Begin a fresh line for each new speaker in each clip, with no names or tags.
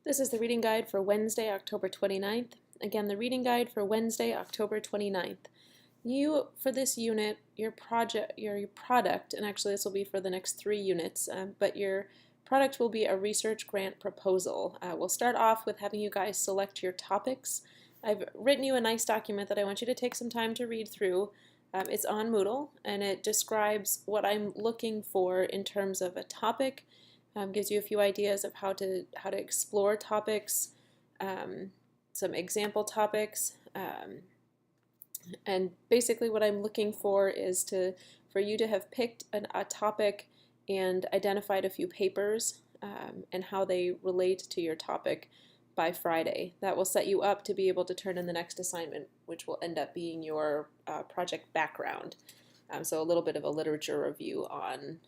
This is the reading guide for Wednesday, October 29th. Again, the reading guide for Wednesday, October 29th. For this unit, your product, and actually this will be for the next 3 units, but your product will be a research grant proposal. We'll start off with having you guys select your topics. I've written you a nice document that I want you to take some time to read through. It's on Moodle, and it describes what I'm looking for in terms of a topic. Gives you a few ideas of how to explore topics, some example topics, and basically what I'm looking for is for you to have picked a topic and identified a few papers and how they relate to your topic by Friday. That will set you up to be able to turn in the next assignment, which will end up being your project background. So a little bit of a literature review on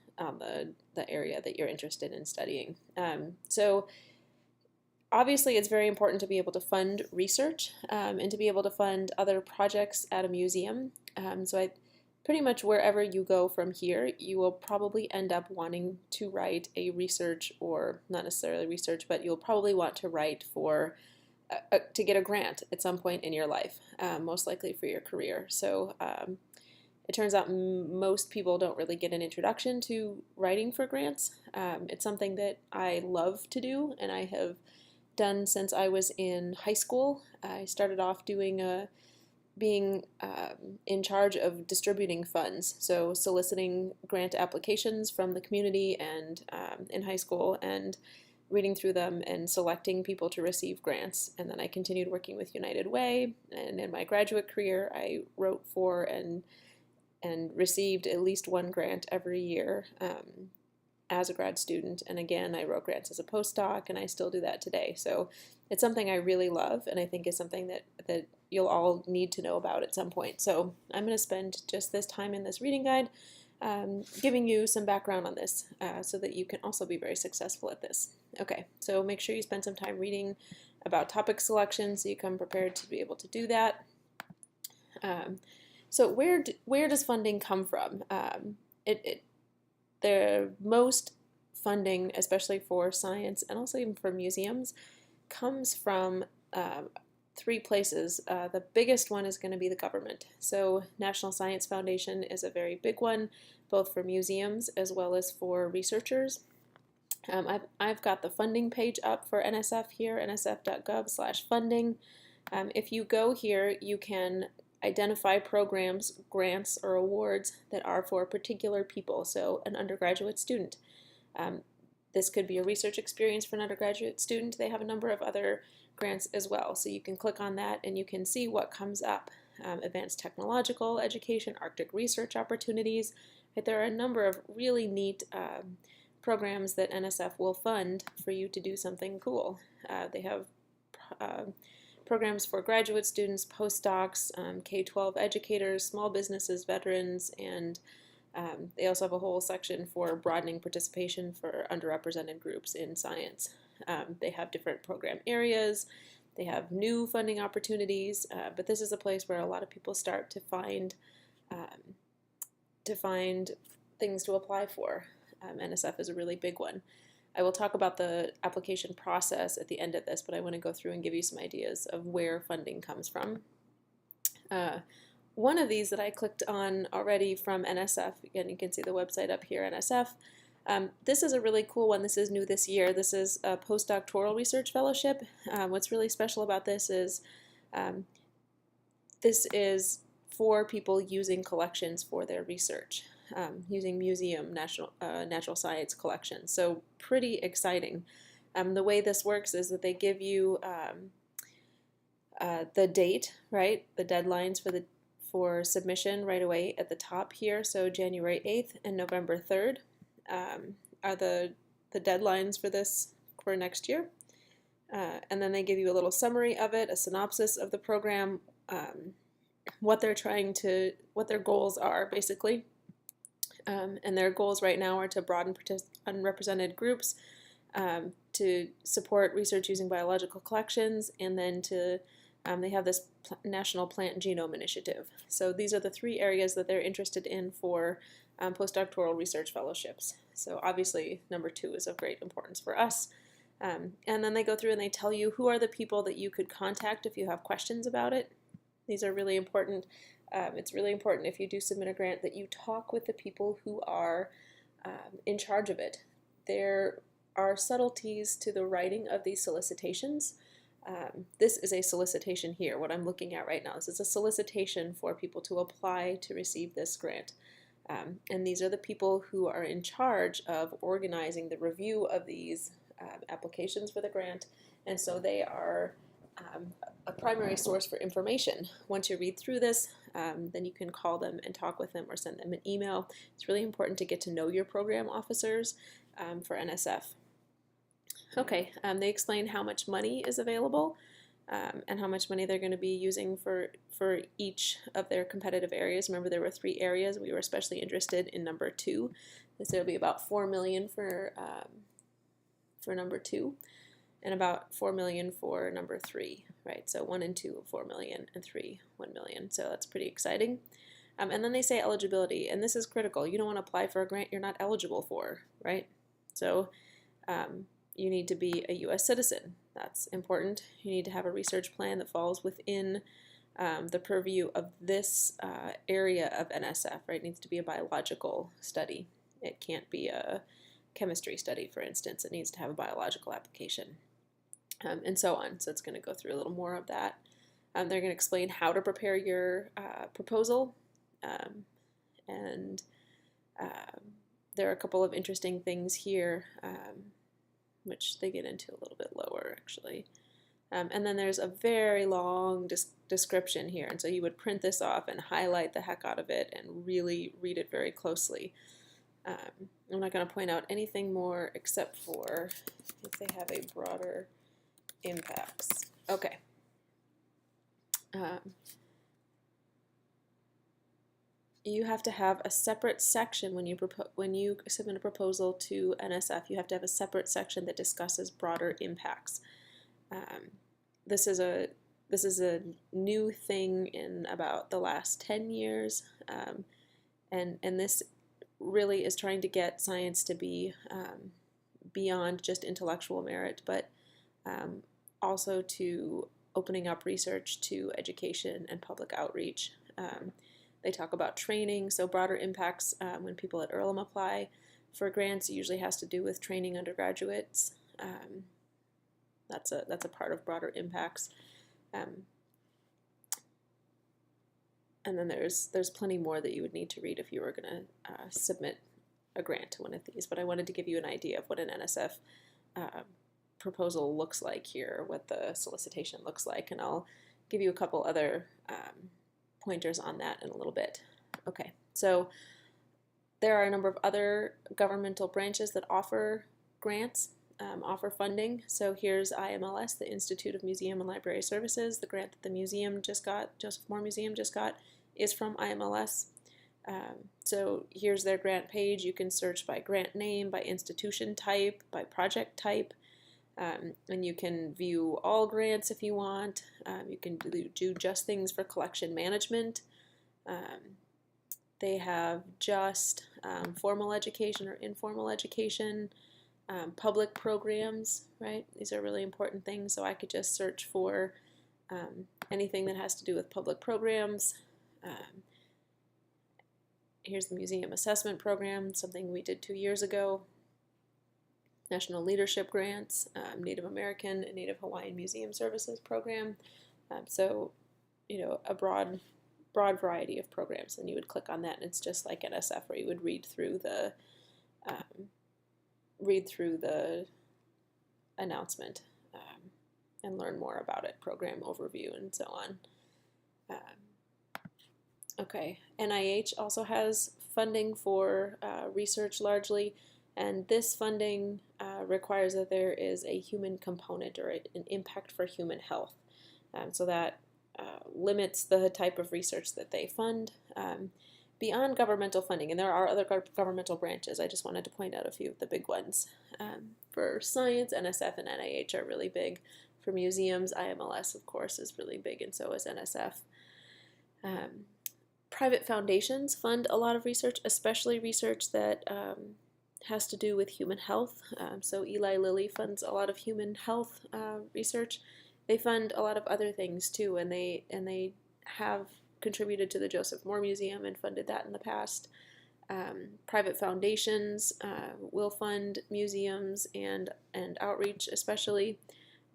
the area that you're interested in studying. So obviously it's very important to be able to fund research and to be able to fund other projects at a museum. So pretty much wherever you go from here, you will probably end up wanting to write a research, or not necessarily research, but you'll probably want to write for to get a grant at some point in your life, most likely for your career. So it turns out most people don't really get an introduction to writing for grants. It's something that I love to do, and I have done since I was in high school. I started off being in charge of distributing funds, so soliciting grant applications from the community and in high school, and reading through them and selecting people to receive grants. And then I continued working with United Way, and in my graduate career I wrote for and received at least one grant every year as a grad student. And again, I wrote grants as a postdoc, and I still do that today. So it's something I really love, and I think is something that you'll all need to know about at some point. So I'm going to spend just this time in this reading guide giving you some background on this so that you can also be very successful at this. Okay, so make sure you spend some time reading about topic selection so you come prepared to be able to do that. So where does funding come from? The most funding, especially for science and also even for museums, comes from 3 places. The biggest one is going to be the government. So National Science Foundation is a very big one, both for museums as well as for researchers. I've got the funding page up for NSF here, nsf.gov/funding. If you go here, you can identify programs, grants, or awards that are for particular people, so an undergraduate student. This could be a research experience for an undergraduate student. They have a number of other grants as well, so you can click on that and you can see what comes up. Advanced technological education, Arctic research opportunities. Right, there are a number of really neat programs that NSF will fund for you to do something cool. They have programs for graduate students, postdocs, K-12 educators, small businesses, veterans, and they also have a whole section for broadening participation for underrepresented groups in science. They have different program areas, they have new funding opportunities, but this is a place where a lot of people start to find things to apply for. NSF is a really big one. I will talk about the application process at the end of this, but I want to go through and give you some ideas of where funding comes from. One of these that I clicked on already from NSF, again you can see the website up here, NSF. This is a really cool one. This is new this year. This is a postdoctoral research fellowship. What's really special about this is for people using collections for their research. Using museum natural science collections. So pretty exciting. The way this works is that they give you the date, right? The deadlines for submission right away at the top here. So January 8th and November 3rd are the deadlines for this for next year. And then they give you a little summary of it, a synopsis of the program, what their goals are basically. And their goals right now are to broaden unrepresented groups, to support research using biological collections, and then they have this National Plant Genome Initiative. So these are the 3 areas that they're interested in for postdoctoral research fellowships. So obviously number 2 is of great importance for us. And then they go through and they tell you who are the people that you could contact if you have questions about it. These are really important. It's really important if you do submit a grant that you talk with the people who are in charge of it. There are subtleties to the writing of these solicitations. This is a solicitation here, what I'm looking at right now. This is a solicitation for people to apply to receive this grant. And these are the people who are in charge of organizing the review of these applications for the grant. And so they are a primary source for information. Once you read through this, then you can call them and talk with them or send them an email. It's really important to get to know your program officers for NSF. Okay, they explain how much money is available and how much money they're going to be using for each of their competitive areas. Remember, there were 3 areas. We were especially interested in number 2. So it'll be about $4 million for number 2, and about $4 million for number 3. Right? So 1 and 2, $4 million, and 3, $1 million. So that's pretty exciting. And then they say eligibility, and this is critical. You don't want to apply for a grant you're not eligible for, right? So you need to be a U.S. citizen. That's important. You need to have a research plan that falls within the purview of this area of NSF, right? It needs to be a biological study. It can't be a chemistry study, for instance. It needs to have a biological application, and so on. So it's going to go through a little more of that. They're going to explain how to prepare your proposal, and there are a couple of interesting things here, which they get into a little bit lower, actually. And then there's a very long description here, and so you would print this off and highlight the heck out of it and really read it very closely. I'm not going to point out anything more except for if they have a broader impacts. Okay. You have to have a separate section when you submit a proposal to NSF. You have to have a separate section that discusses broader impacts. This is a new thing in about the last 10 years, and this really is trying to get science to be beyond just intellectual merit, but also to opening up research to education and public outreach. They talk about training, so broader impacts when people at Earlham apply for grants, it usually has to do with training undergraduates. That's a part of broader impacts. And then there's plenty more that you would need to read if you were going to submit a grant to one of these. But I wanted to give you an idea of what an NSF proposal looks like here, what the solicitation looks like, and I'll give you a couple other pointers on that in a little bit. Okay, so there are a number of other governmental branches that offer grants, offer funding. So here's IMLS, the Institute of Museum and Library Services. The grant that the museum just got, Joseph Moore Museum just got, is from IMLS. So here's their grant page. You can search by grant name, by institution type, by project type. And you can view all grants if you want. You can do just things for collection management. They have just formal education or informal education, public programs, right? These are really important things. So I could just search for anything that has to do with public programs. Here's the Museum Assessment Program, something we did 2 years ago. National Leadership Grants, Native American and Native Hawaiian Museum Services Program. So, a broad variety of programs, and you would click on that, and it's just like NSF, where you would read through the announcement and learn more about it, program overview, and so on. Okay, NIH also has funding for research largely. And this funding requires that there is a human component or an impact for human health. So that limits the type of research that they fund beyond governmental funding. And there are other governmental branches. I just wanted to point out a few of the big ones. For science, NSF and NIH are really big. For museums, IMLS, of course, is really big, and so is NSF. Private foundations fund a lot of research, especially research that has to do with human health. So Eli Lilly funds a lot of human health research. They fund a lot of other things too, and they have contributed to the Joseph Moore Museum and funded that in the past. Private foundations will fund museums and outreach, especially.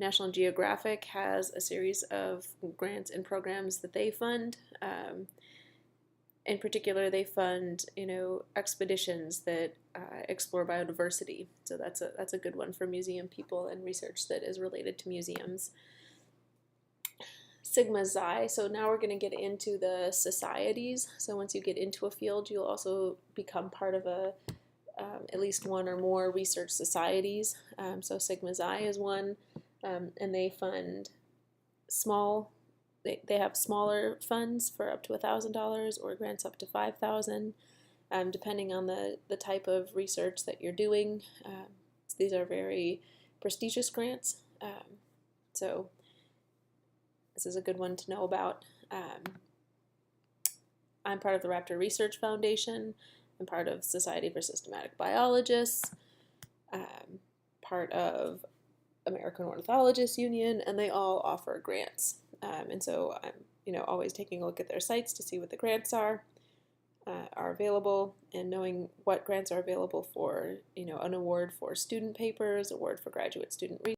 National Geographic has a series of grants and programs that they fund. In particular, they fund expeditions that explore biodiversity. So that's a good one for museum people and research that is related to museums. Sigma Xi. So now we're going to get into the societies. So once you get into a field, you'll also become part of at least one or more research societies. So Sigma Xi is one. And they fund they have smaller funds for up to $1,000 or grants up to $5,000, depending on the type of research that you're doing. These are very prestigious grants, so this is a good one to know about. I'm part of the Raptor Research Foundation. I'm part of Society for Systematic Biologists, part of American Ornithologists Union, and they all offer grants. And so I'm, always taking a look at their sites to see what the grants are available, and knowing what grants are available for, an award for student papers, award for graduate student research.